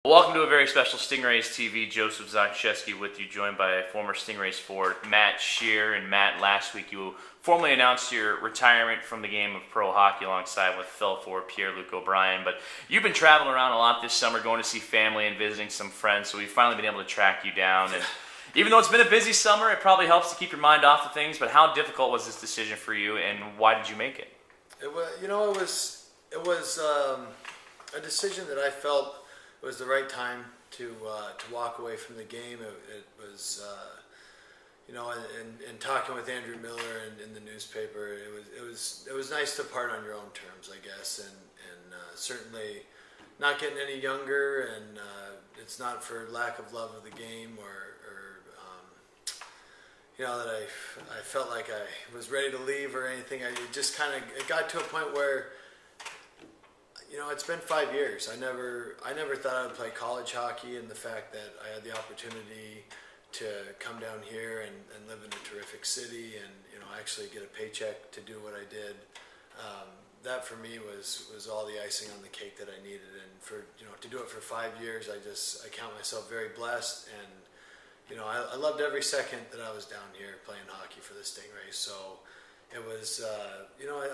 Welcome to a very special Stingrays TV. Joseph Zakrzewski with you, joined by former Stingrays forward Matt Scherer. And Matt, last week you formally announced your retirement from the game of pro hockey alongside with Phil forward Pierre-Luc O'Brien. But you've been traveling around a lot this summer, going to see family and visiting some friends, so we've finally been able to track you down. And even though it's been a busy summer, it probably helps to keep your mind off of things. But how difficult was this decision for you, and why did you make it? It was a decision that I felt it was the right time to walk away from the game. It was, in talking with Andrew Miller and in the newspaper, it was nice to part on your own terms, I guess, and certainly not getting any younger, and it's not for lack of love of the game or that I felt like I was ready to leave or anything. It got to a point where, it's been 5 years. I never thought I would play college hockey, and the fact that I had the opportunity to come down here and live in a terrific city and actually get a paycheck to do what I did, that for me was all the icing on the cake that I needed. And for to do it for 5 years, I count myself very blessed, and I loved every second that I was down here playing hockey for the Stingrays. So it was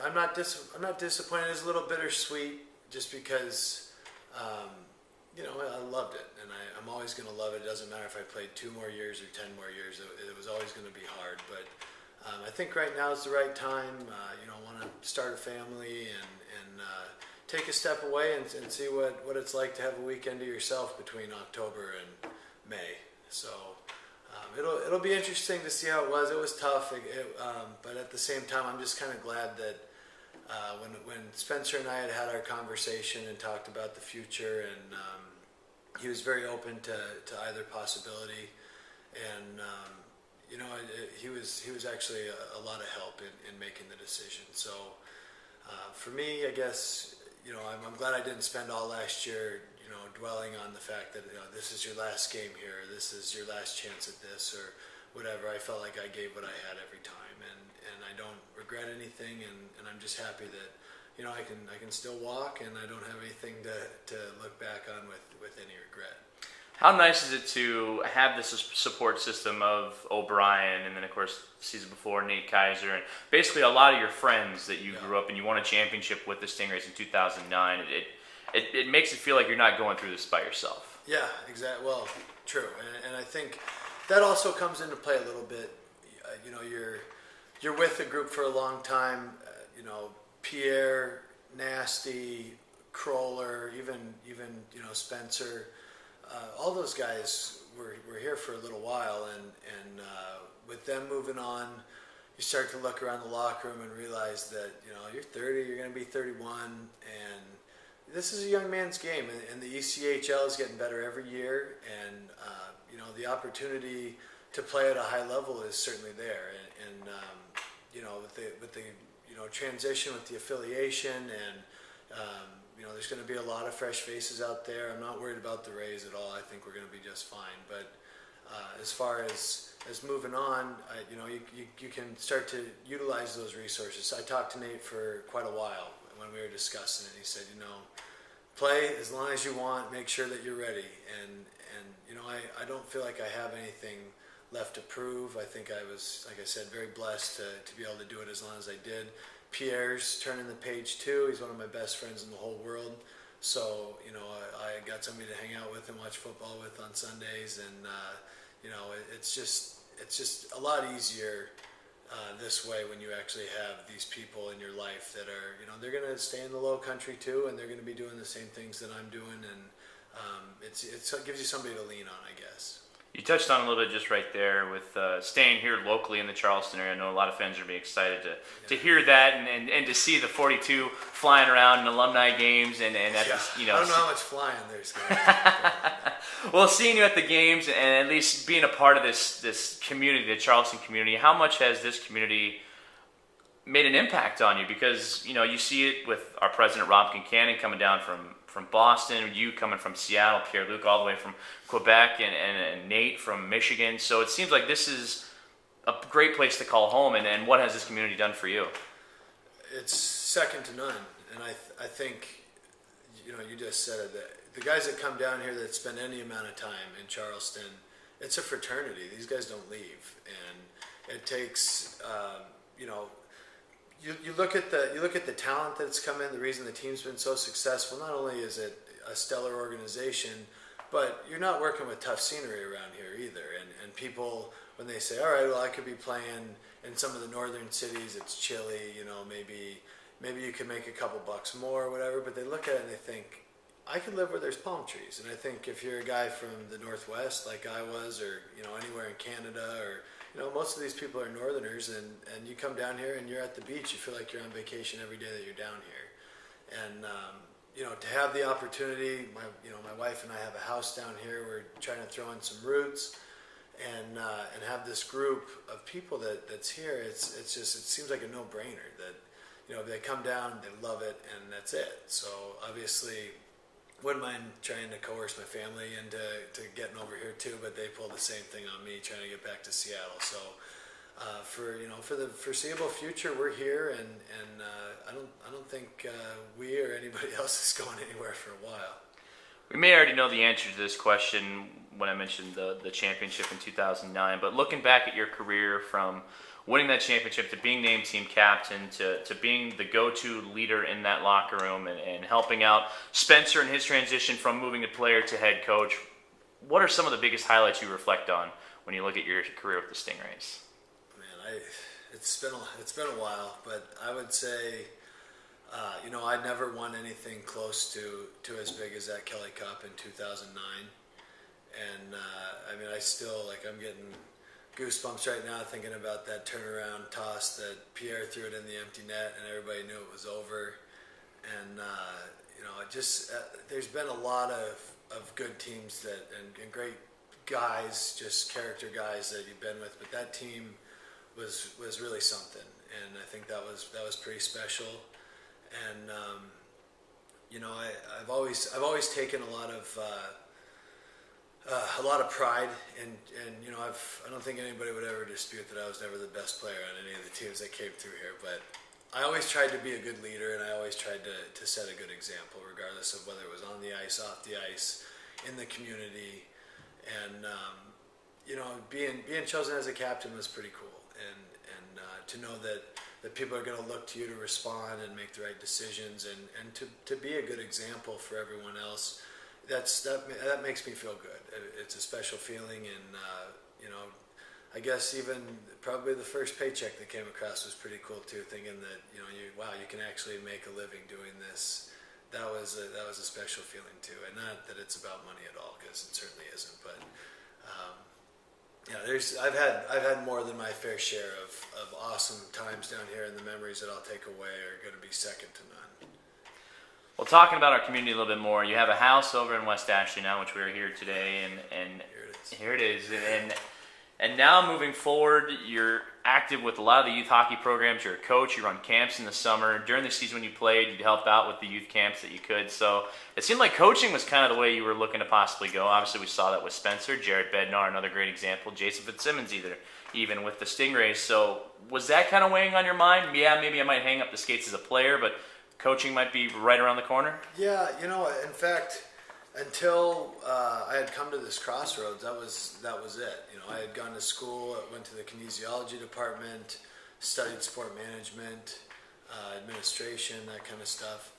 I'm not disappointed. It's a little bittersweet, just because, I loved it, and I'm always going to love it. It doesn't matter if I played 2 more years or 10 more years. It was always going to be hard, but I think right now is the right time. I want to start a family and take a step away and see what it's like to have a weekend to yourself between October and May. So it'll be interesting to see how it was. It was tough, but at the same time, I'm just kind of glad that when Spencer and I had our conversation and talked about the future, and he was very open to either possibility, and he was actually a lot of help in making the decision. So for me, I guess I'm glad I didn't spend all last year dwelling on the fact that this is your last game here, or this is your last chance at this, or whatever. I felt like I gave what I had every time, and I don't regret anything, and I'm just happy that I can still walk, and I don't have anything to look back on with any regret. How nice is it to have this support system of O'Brien, and then of course the season before Nate Kaiser, and basically a lot of your friends that you grew up and you won a championship with the Stingrays in 2009. It makes it feel like you're not going through this by yourself. Yeah, exactly. Well, true, and I think that also comes into play a little bit. You're with the group for a long time. Pierre, Nasty, Kroller, even Spencer. All those guys were here for a little while, and with them moving on, you start to look around the locker room and realize that you're 30, you're going to be 31, and this is a young man's game, and the ECHL is getting better every year, and the opportunity to play at a high level is certainly there, and with the transition with the affiliation, and there's going to be a lot of fresh faces out there. I'm not worried about the Rays at all. I think we're going to be just fine. But as far as moving on, you can start to utilize those resources. I talked to Nate for quite a while when we were discussing it. He said, play as long as you want. Make sure that you're ready. And I don't feel like I have anything left to prove. I think I was, like I said, very blessed to be able to do it as long as I did. Pierre's turning the page too. He's one of my best friends in the whole world. So, I got somebody to hang out with and watch football with on Sundays, and it's just a lot easier this way when you actually have these people in your life that are, they're going to stay in the low country too, and they're going to be doing the same things that I'm doing, and it gives you somebody to lean on, I guess. You touched on a little bit just right there with staying here locally in the Charleston area. I know a lot of fans are going to be excited to hear that and to see the 42 flying around in alumni games. And at this, I don't know how much flying there's going to be. Well, seeing you at the games and at least being a part of this community, the Charleston community, how much has this community made an impact on you? Because, you see it with our president, Rob Kincannon, coming down from Boston, you coming from Seattle, Pierre-Luc all the way from Quebec, and Nate from Michigan. So it seems like this is a great place to call home. And what has this community done for you? It's second to none. And I think, you just said it, that the guys that come down here that spend any amount of time in Charleston, it's a fraternity. These guys don't leave, and it takes you look at the talent that's come in. The reason the team's been so successful, not only is it a stellar organization, but you're not working with tough scenery around here either. And people, when they say, all right, well, I could be playing in some of the northern cities, it's chilly, maybe you could make a couple bucks more or whatever, but they look at it and they think, I could live where there's palm trees. And I think if you're a guy from the Northwest like I was, or anywhere in Canada, or most of these people are northerners, and you come down here and you're at the beach, you feel like you're on vacation every day that you're down here. And to have the opportunity, my wife and I have a house down here. We're trying to throw in some roots, and have this group of people that's here. It seems like a no-brainer that they come down, they love it, and that's it. So obviously, wouldn't mind trying to coerce my family into getting over here too, but they pulled the same thing on me trying to get back to Seattle. So for the foreseeable future, we're here, and I don't think we or anybody else is going anywhere for a while. We may already know the answer to this question when I mentioned the championship in 2009, but looking back at your career from winning that championship to being named team captain to being the go-to leader in that locker room and helping out Spencer in his transition from moving to player to head coach, what are some of the biggest highlights you reflect on when you look at your career with the Stingrays? Man, it's been a while, but I would say I never won anything close to as big as that Kelly Cup in 2009, and I still I'm getting goosebumps right now thinking about that turnaround toss that Pierre threw it in the empty net and everybody knew it was over. And there's been a lot of good teams and great guys, just character guys that you've been with, but that team was really something, and I think that was pretty special. And I've always taken a lot of pride, and I don't think anybody would ever dispute that I was never the best player on any of the teams that came through here, but I always tried to be a good leader, and I always tried to set a good example, regardless of whether it was on the ice, off the ice, in the community. And being chosen as a captain was pretty cool, and to know that people are going to look to you to respond and make the right decisions, and to be a good example for everyone else. That makes me feel good. It's a special feeling, and I guess even probably the first paycheck that came across was pretty cool too. Thinking that you can actually make a living doing this. That was a special feeling too, and not that it's about money at all, because it certainly isn't. But I've had more than my fair share of awesome times down here, and the memories that I'll take away are going to be second to none. Well, talking about our community a little bit more, you have a house over in West Ashley now, which we're here today, and here it is. And now moving forward, you're active with a lot of the youth hockey programs. You're a coach. You run camps in the summer. During the season when you played, you'd help out with the youth camps that you could. So it seemed like coaching was kind of the way you were looking to possibly go. Obviously, we saw that with Spencer, Jared Bednar, another great example, Jason Fitzsimmons even with the Stingrays. So was that kind of weighing on your mind? Yeah, maybe I might hang up the skates as a player, but coaching might be right around the corner? Yeah, in fact, until I had come to this crossroads, that was it. I had gone to school, went to the kinesiology department, studied sport management, administration, that kind of stuff.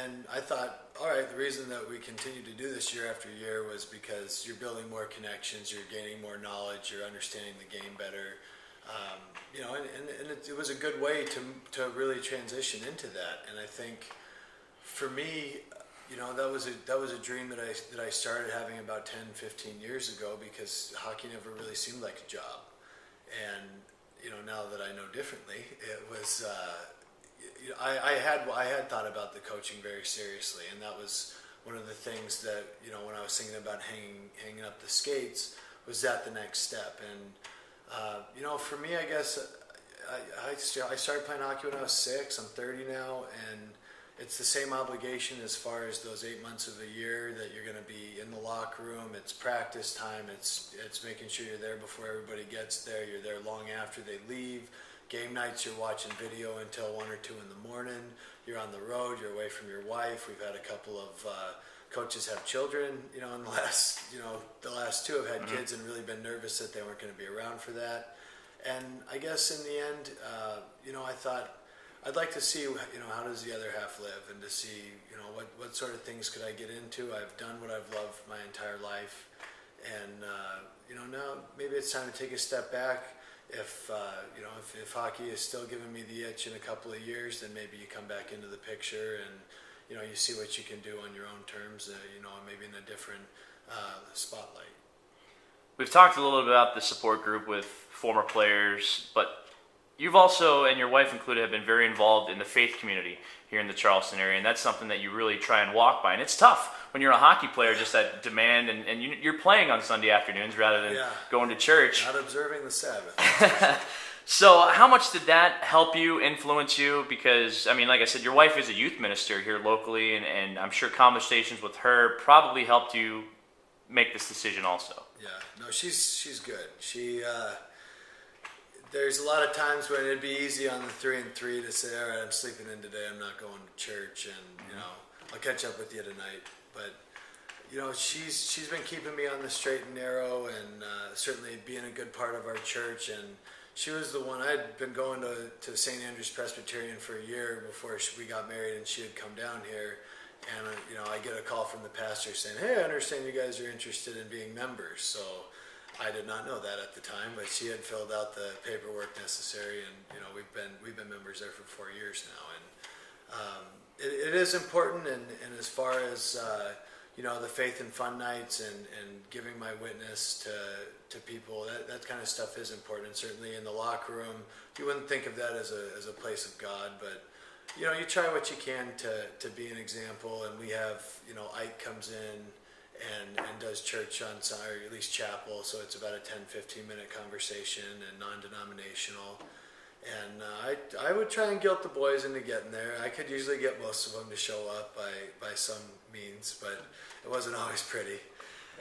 And I thought, all right, the reason that we continue to do this year after year was because you're building more connections, you're gaining more knowledge, you're understanding the game better. It was a good way to really transition into that. And I think for me, that was a dream that I started having about 10, 15 years ago, because hockey never really seemed like a job. And now that I know differently, it was I had thought about the coaching very seriously, and that was one of the things that when I was thinking about hanging up the skates, was that the next step. And for me, I guess I started playing hockey when I was 6. I'm 30 now, and it's the same obligation as far as those 8 months of the year that you're going to be in the locker room. It's practice time. It's making sure you're there before everybody gets there. You're there long after they leave. Game nights, you're watching video until 1 or 2 in the morning. You're on the road. You're away from your wife. We've had a couple of coaches have children, in the last two have had kids and really been nervous that they weren't going to be around for that. And I guess in the end, I thought I'd like to see, how does the other half live, and to see, what sort of things could I get into. I've done what I've loved my entire life, and now maybe it's time to take a step back. If hockey is still giving me the itch in a couple of years, then maybe you come back into the picture and you see what you can do on your own terms. Maybe in a different spotlight. We've talked a little bit about the support group with former players, but you've also, and your wife included, have been very involved in the faith community here in the Charleston area, and that's something that you really try and walk by. And it's tough when you're a hockey player, just that demand, and you're playing on Sunday afternoons rather than going to church. Not observing the Sabbath. So how much did that help you, influence you? Because, like I said, your wife is a youth minister here locally, and I'm sure conversations with her probably helped you make this decision also. Yeah, no, she's good. There's a lot of times when it'd be easy on the 3-and-3 to say, all right, I'm sleeping in today, I'm not going to church, and I'll catch up with you tonight. But she's been keeping me on the straight and narrow, and certainly being a good part of our church. And she was the one. I'd been going to St. Andrew's Presbyterian for a year before we got married, and she had come down here. And I get a call from the pastor saying, "Hey, I understand you guys are interested in being members." So I did not know that at the time, but she had filled out the paperwork necessary, and we've been members there for 4 years now. And it is important, and as far as the faith and fun nights and giving my witness to people, that kind of stuff is important. And certainly in the locker room, you wouldn't think of that as a place of God, but you try what you can to be an example. And we have, Ike comes in and does church on Sunday, or at least chapel, so it's about a 10-15 minute conversation, and non-denominational. And I would try and guilt the boys into getting there. I could usually get most of them to show up by some means, but it wasn't always pretty.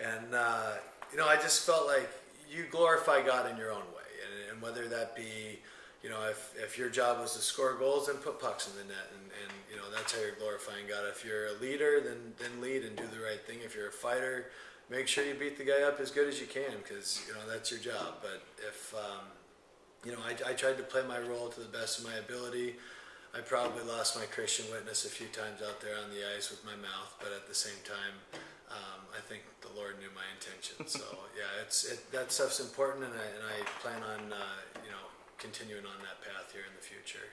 And I just felt like you glorify God in your own way, and whether that be, if your job was to score goals, then put pucks in the net, and that's how you're glorifying God. If you're a leader, then lead and do the right thing. If you're a fighter, make sure you beat the guy up as good as you can, because that's your job. But if I tried to play my role to the best of my ability. I probably lost my Christian witness a few times out there on the ice with my mouth, but at the same time, I think the Lord knew my intentions. So yeah, that stuff's important, and I plan on continuing on that path here in the future.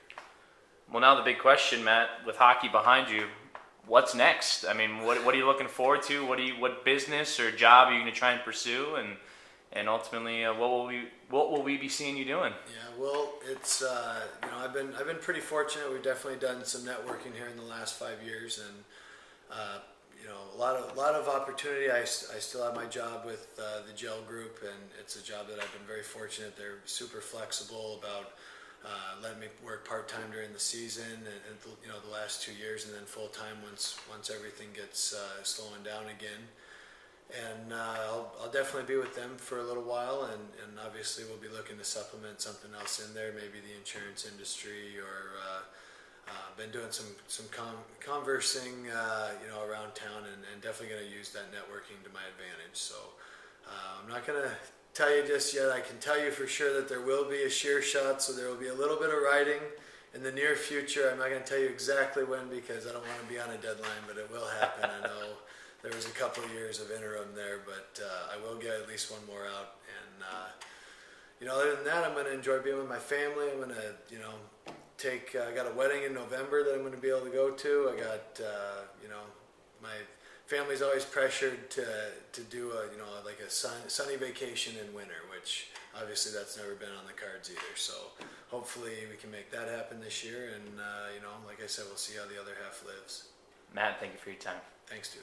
Well, now the big question, Matt, with hockey behind you, what's next? What are you looking forward to? What business or job are you going to try and pursue? And ultimately, what will we be seeing you doing? Yeah, well, it's I've been pretty fortunate. We've definitely done some networking here in the last 5 years, and a lot of opportunity. I still have my job with the Gel Group, and it's a job that I've been very fortunate. They're super flexible about letting me work part-time during the season, and the last 2 years, and then full-time once everything gets slowing down again. And I'll definitely be with them for a little while, and obviously we'll be looking to supplement something else in there, maybe the insurance industry, or been doing some conversing around town, and definitely going to use that networking to my advantage. So I'm not going to tell you just yet. I can tell you for sure that there will be a sheer shot, so there will be a little bit of riding in the near future. I'm not going to tell you exactly when, because I don't want to be on a deadline, but it will happen. I know there was a couple of years of interim there, but I will get at least one more out. And other than that, I'm going to enjoy being with my family. I'm going to I got a wedding in November that I'm going to be able to go to. I got my family's always pressured to do a sunny vacation in winter, which obviously that's never been on the cards either. So hopefully we can make that happen this year, and like I said, we'll see how the other half lives. Matt, thank you for your time. Thanks, dude.